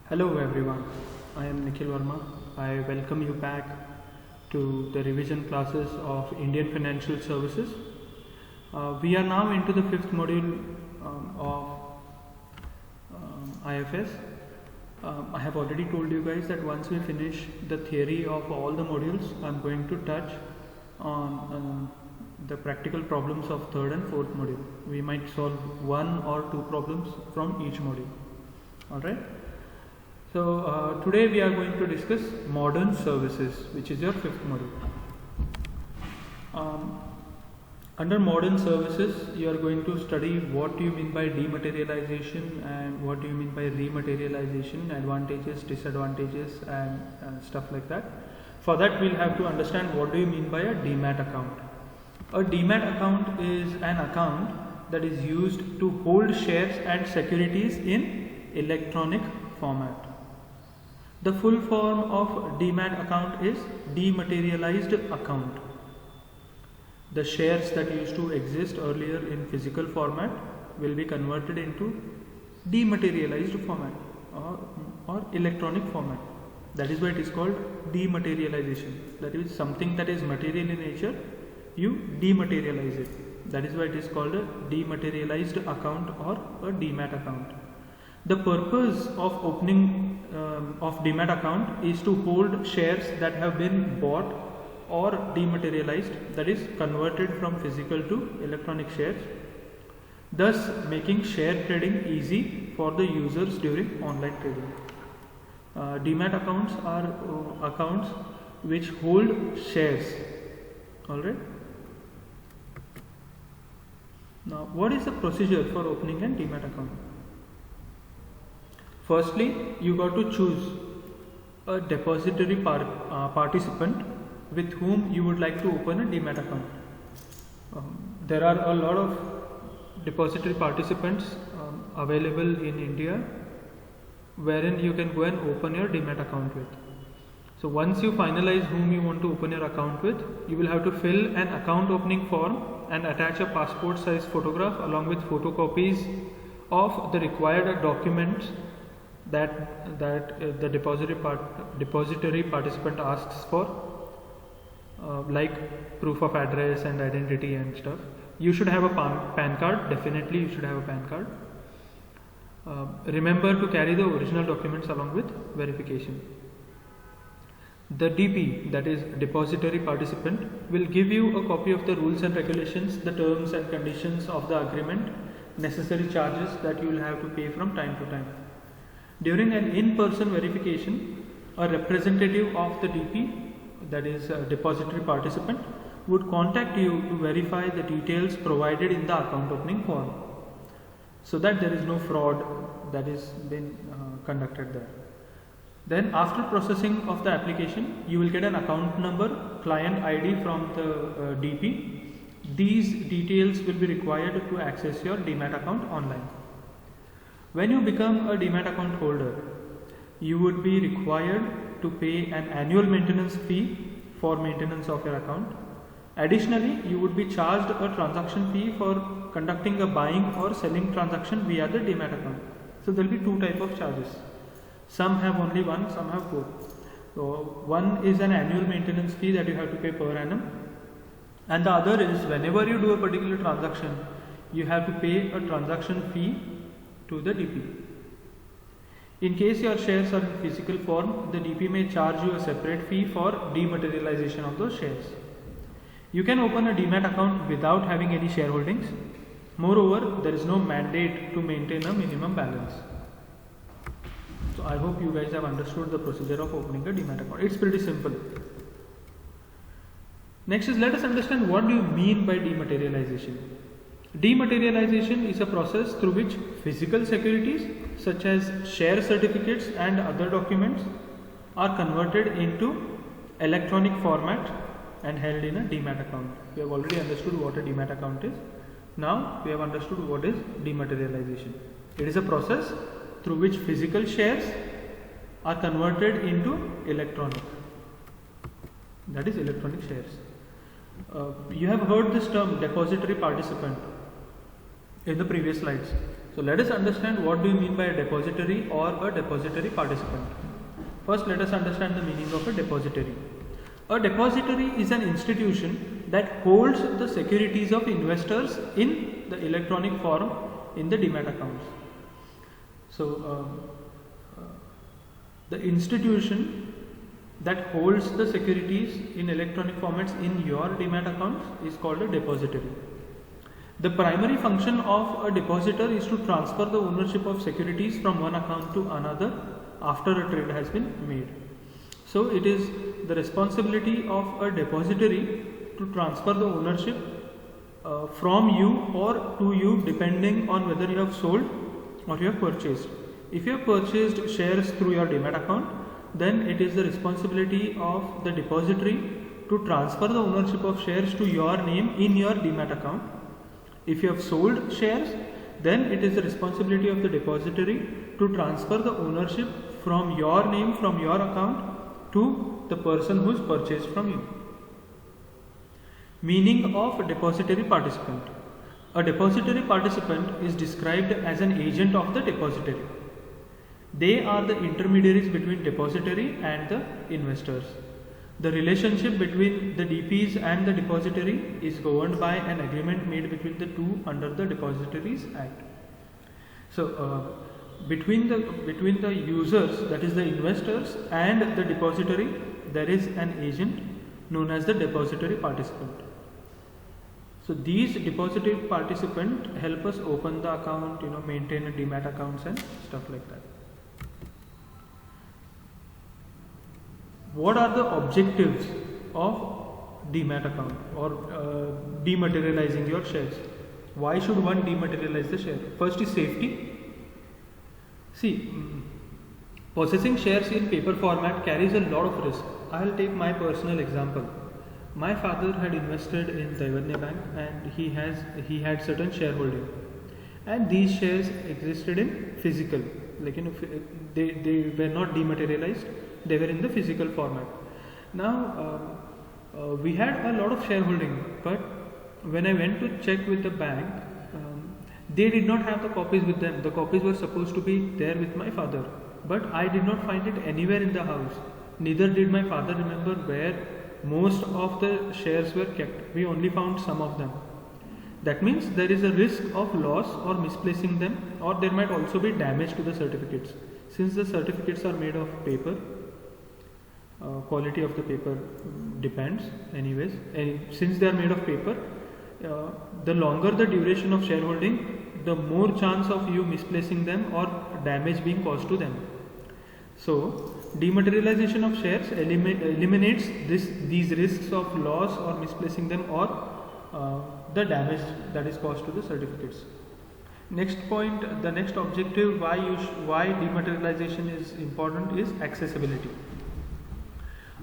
Hello everyone, I am Nikhil Verma. I welcome you back to the revision classes of Indian Financial Services. We are now into the fifth module of IFS. I have already told you guys that once we finish the theory of all the modules, I am going to touch on the practical problems of third and fourth module. We might solve one or two problems from each module. Alright. So today we are going to discuss modern services, which is your fifth module. Under modern services, you are going to study what do you mean by dematerialization and what do you mean by rematerialization, advantages, disadvantages, and stuff like that. For that, we'll have to understand what do you mean by a demat account. A demat account is an account that is used to hold shares and securities in electronic format. The full form of demat account is dematerialized account. The shares that used to exist earlier in physical format will be converted into dematerialized format or electronic format. That is why it is called dematerialization. That is something that is material in nature, you dematerialize it. That is why it is called a dematerialized account or a demat account. The purpose of opening of demat account is to hold shares that have been bought or dematerialized, that is converted from physical to electronic shares, thus making share trading easy for the users during online trading. Demat accounts are accounts which hold shares. Alright. Now, what is the procedure for opening a demat account? Firstly, you got to choose a depository participant with whom you would like to open a demat account. There are a lot of depository participants available in India wherein you can go and open your demat account with. So once you finalize whom you want to open your account with, you will have to fill an account opening form and attach a passport size photograph along with photocopies of the required documents that the depository participant asks for, like proof of address and identity and stuff. You should have a PAN card. Definitely you should have a PAN card. Remember to carry the original documents along with verification. The DP, that is depository participant, will give you a copy of the rules and regulations, the terms and conditions of the agreement, necessary charges that you will have to pay from time to time. During an in-person verification, a representative of the DP, that is a depository participant, would contact you to verify the details provided in the account opening form, so that there is no fraud that is been conducted there. Then after processing of the application, you will get an account number, client ID from the DP. These details will be required to access your demat account online. When you become a demat account holder, you would be required to pay an annual maintenance fee for maintenance of your account. Additionally, you would be charged a transaction fee for conducting a buying or selling transaction via the demat account. So there will be two types of charges. Some have only one, some have both. So one is an annual maintenance fee that you have to pay per annum, and the other is whenever you do a particular transaction, you have to pay a transaction fee to the DP. In case your shares are in physical form, the DP may charge you a separate fee for dematerialization of those shares. You can open a demat account without having any shareholdings. Moreover, there is no mandate to maintain a minimum balance. So I hope you guys have understood the procedure of opening a demat account. It's pretty simple. Next is, let us understand what do you mean by dematerialization. Dematerialization is a process through which physical securities such as share certificates and other documents are converted into electronic format and held in a demat account. We have already understood what a demat account is. Now we have understood what is dematerialization. It is a process through which physical shares are converted into electronic. That is electronic shares. You have heard this term depository participant in the previous slides. So let us understand what do you mean by a depository or a depository participant. First, let us understand the meaning of a depository. A depository is an institution that holds the securities of investors in the electronic form in the demat accounts. So the institution that holds the securities in electronic formats in your demat accounts is called a depository. The primary function of a depositor is to transfer the ownership of securities from one account to another after a trade has been made. So it is the responsibility of a depository to transfer the ownership from you or to you, depending on whether you have sold or you have purchased. If you have purchased shares through your demat account, then it is the responsibility of the depository to transfer the ownership of shares to your name in your demat account. If you have sold shares, then it is the responsibility of the depository to transfer the ownership from your name, from your account, to the person who is purchased from you. Meaning of a depository participant. A depository participant is described as an agent of the depository. They are the intermediaries between depository and the investors. The relationship between the DPs and the depository is governed by an agreement made between the two under the Depositories Act. So between the users, that is the investors, and the depository, there is an agent known as the depository participant. So these depository participants help us open the account, maintain a demat accounts and stuff like that. What are the objectives of demat account or dematerializing your shares? Why should one dematerialize the share? First is safety. See, possessing shares in paper format carries a lot of risk. I will take my personal example. My father had invested in Daivatnya Bank and he had certain shareholding, and these shares existed in physical, they were not dematerialized, they were in the physical format. Now we had a lot of shareholding, but when I went to check with the bank, they did not have the copies with them. The copies were supposed to be there with my father, but I did not find it anywhere in the house. Neither did my father remember where most of the shares were kept. We only found some of them. That means there is a risk of loss or misplacing them, or there might also be damage to the certificates. Since the certificates are made of paper, quality of the paper depends anyways. And since they are made of paper, the longer the duration of shareholding, the more chance of you misplacing them or damage being caused to them. So dematerialization of shares eliminates these risks of loss or misplacing them or the damage that is caused to the certificates. Next point, the next objective why dematerialization is important is accessibility.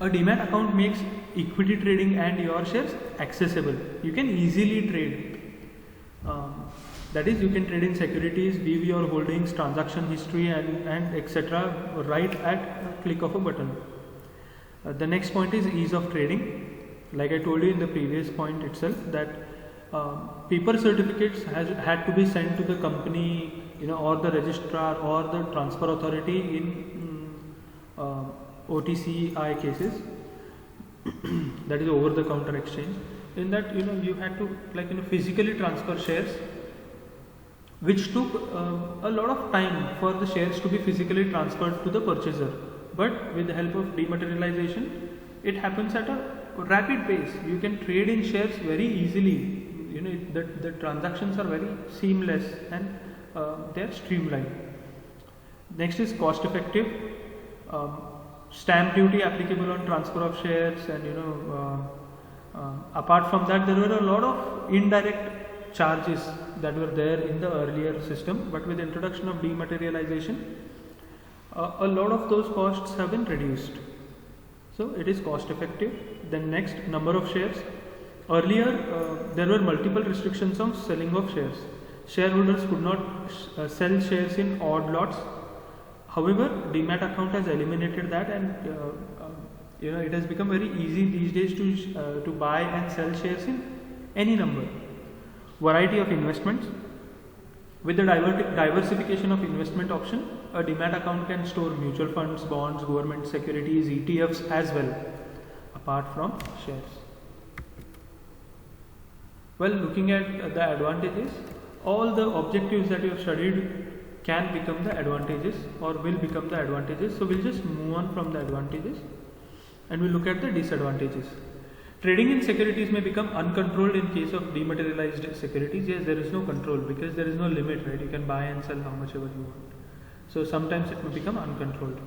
A demat account makes equity trading and your shares accessible. You can easily trade. That is, you can trade in securities, view your holdings, transaction history and etc. right at a click of a button. The next point is ease of trading. Like I told you in the previous point itself, that paper certificates had to be sent to the company, or the registrar or the transfer authority in OTCI cases, that is over the counter exchange. In that, you had to physically transfer shares, which took a lot of time for the shares to be physically transferred to the purchaser. But with the help of dematerialization, it happens at a rapid pace. You can trade in shares very easily. The transactions are very seamless and they are streamlined. Next is cost effective. Stamp duty applicable on transfer of shares, and apart from that, there were a lot of indirect charges that were there in the earlier system, but with the introduction of dematerialization, a lot of those costs have been reduced. So it is cost effective. Then next, number of shares. Earlier there were multiple restrictions on selling of shares. Shareholders could not sell shares in odd lots. However, demat account has eliminated that, and it has become very easy these days to buy and sell shares in any number. Variety of investments. With the diversification of investment option, a Demat account can store mutual funds, bonds, government securities, ETFs as well, apart from shares. Well, looking at the advantages, all the objectives that you have studied can become the advantages or will become the advantages. So we'll just move on from the advantages and we'll look at the disadvantages. Trading in securities may become uncontrolled in case of dematerialized securities. Yes, there is no control because there is no limit, right? You can buy and sell how much ever you want. So sometimes it may become uncontrolled.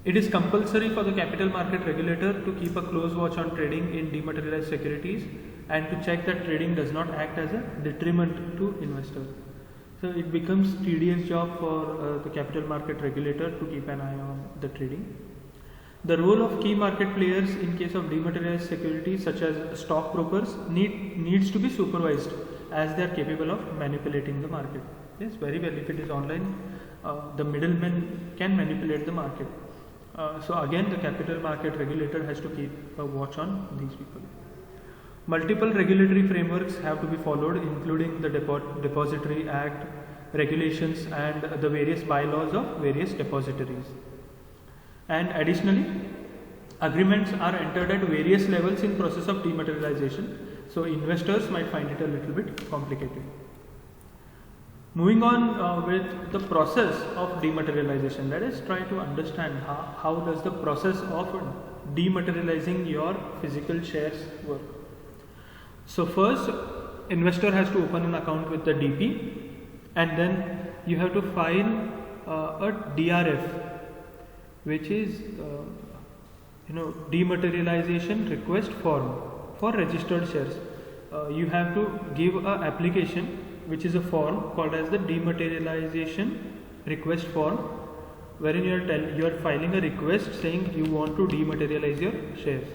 It is compulsory for the capital market regulator to keep a close watch on trading in dematerialized securities and to check that trading does not act as a detriment to investors. So it becomes tedious job for the capital market regulator to keep an eye on the trading. The role of key market players in case of dematerialized securities such as stockbrokers needs to be supervised as they are capable of manipulating the market. Yes, very well. If it is online, the middlemen can manipulate the market. So again, the capital market regulator has to keep a watch on these people. Multiple regulatory frameworks have to be followed, including the Depository Act, regulations and the various bylaws of various depositories. And additionally, agreements are entered at various levels in process of dematerialization. So investors might find it a little bit complicated. Moving on with the process of dematerialization, let us try to understand how does the process of dematerializing your physical shares work. So first, investor has to open an account with the DP and then you have to file a DRF, which is dematerialization request form for registered shares. You have to give an application which is a form called as the dematerialization request form, wherein you are filing a request saying you want to dematerialize your shares.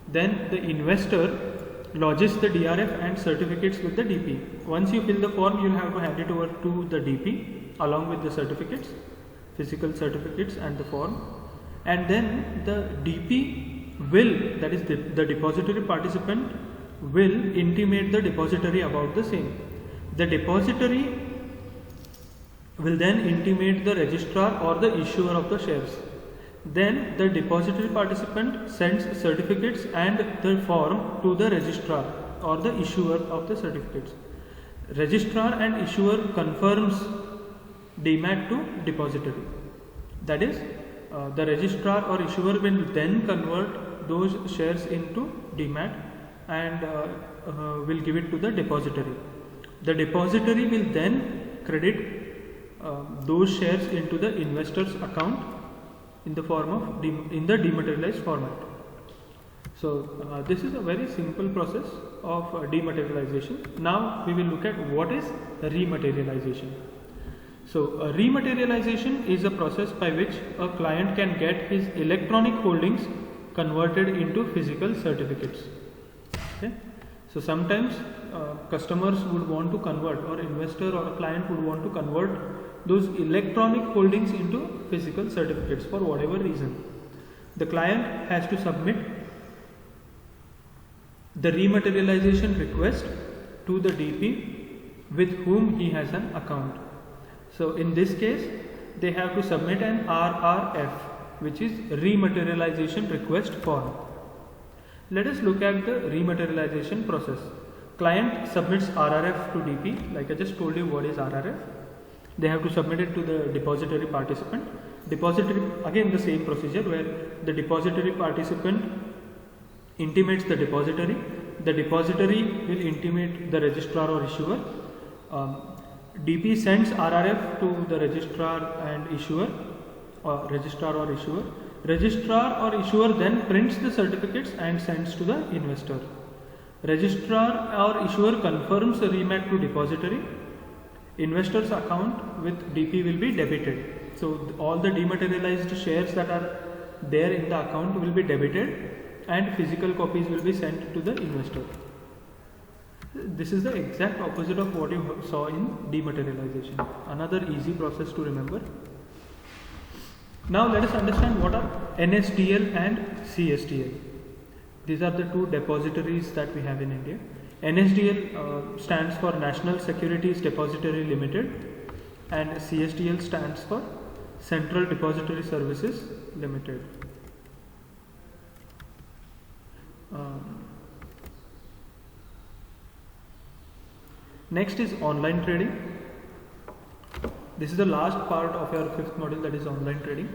Then the investor lodges the DRF and certificates with the DP. Once you fill the form, you will have to hand it over to the DP along with the certificates, physical certificates and the form. And then the DP will, that is the depository participant, will intimate the depository about the same. The depository will then intimate the registrar or the issuer of the shares. Then the depository participant sends certificates and the form to the registrar or the issuer of the certificates. Registrar and issuer confirms Demat to depository. That is, the registrar or issuer will then convert those shares into Demat and will give it to the depository. The depository will then credit those shares into the investor's account in the form of in the dematerialized format. So this is a very simple process of dematerialization. Now we will look at what is rematerialization. So rematerialization is a process by which a client can get his electronic holdings converted into physical certificates. Okay? So sometimes customers would want to convert, or investor or a client would want to convert those electronic holdings into physical certificates for whatever reason. The client has to submit the rematerialization request to the DP with whom he has an account. So in this case, they have to submit an RRF, which is rematerialization request form. Let us look at the rematerialization process. Client submits RRF to DP. Like I just told you, what is RRF? They have to submit it to the depository participant. Depository, again the same procedure where the depository participant intimates the depository. The depository will intimate the registrar or issuer. DP sends RRF to the registrar and issuer, or registrar or issuer. Registrar or issuer then prints the certificates and sends to the investor. Registrar or issuer confirms the remat to depository. Investor's account with DP will be debited. So all the dematerialized shares that are there in the account will be debited and physical copies will be sent to the investor. This is the exact opposite of what you saw in dematerialization. Another easy process to remember. Now let us understand what are NSDL and CSDL. These are the two depositories that we have in India. NSDL stands for National Securities Depository Limited, and CSDL stands for Central Depository Services Limited. Next is online trading. This is the last part of your fifth module, that is online trading.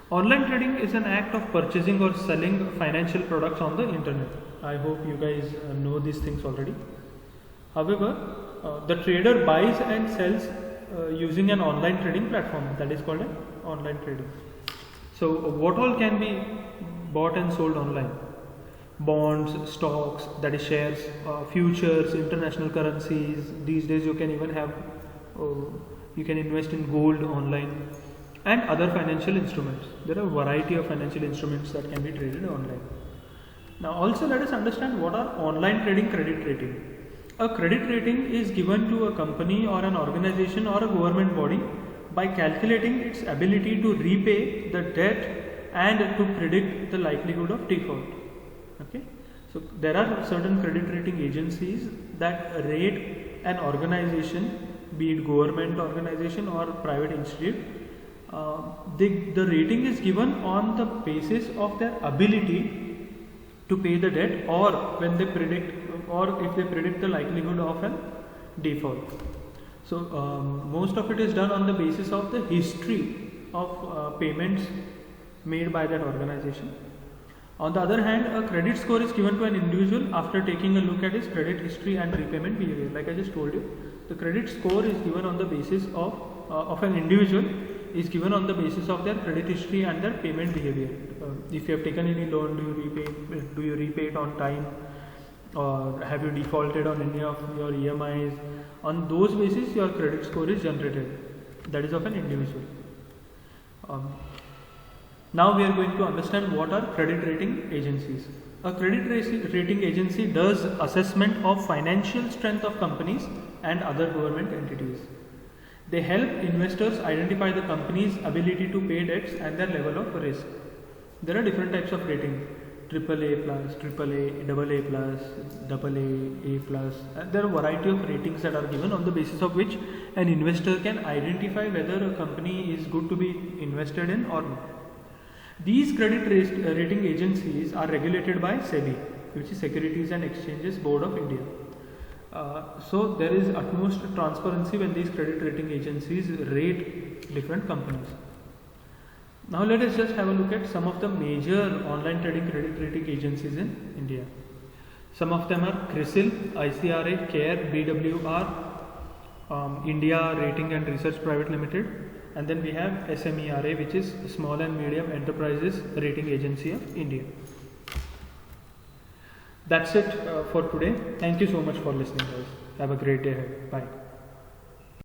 Online trading is an act of purchasing or selling financial products on the internet. I hope you guys know these things already. However, the trader buys and sells using an online trading platform, that is called an online trading. So what all can be bought and sold online? Bonds, stocks, that is shares, futures, international currencies. These days you can even have, you can invest in gold online, and other financial instruments. There are a variety of financial instruments that can be traded online. Now also let us understand what are online trading credit rating. A credit rating is given to a company or an organization or a government body by calculating its ability to repay the debt and to predict the likelihood of default. Okay, so there are certain credit rating agencies that rate an organization, be it government organization or private institute. The rating is given on the basis of their ability to pay the debt, or when they predict, or if they predict the likelihood of a default. So most of it is done on the basis of the history of payments made by that organization. On the other hand, a credit score is given to an individual after taking a look at his credit history and repayment behavior. Like I just told you, the credit score is given on the basis of an individual, is given on the basis of their credit history and their payment behavior. If you have taken any loan, do you repay it on time, or have you defaulted on any of your EMIs? On those basis your credit score is generated, that is of an individual. Now we are going to understand what are credit rating agencies. A credit rating agency does assessment of financial strength of companies and other government entities. They help investors identify the company's ability to pay debts and their level of risk. There are different types of rating: AAA plus, AAA, AA plus, AA, A plus. There are a variety of ratings that are given on the basis of which an investor can identify whether a company is good to be invested in or not. These credit rating agencies are regulated by SEBI, which is Securities and Exchanges Board of India. So there is utmost transparency when these credit rating agencies rate different companies. Now let us just have a look at some of the major online trading credit rating agencies in India. Some of them are CRISIL, ICRA, CARE, BWR, India Rating and Research Private Limited, and then we have SMERA, which is Small and Medium Enterprises Rating Agency of India. That's it for today. Thank you so much for listening, guys. Have a great day ahead. Bye.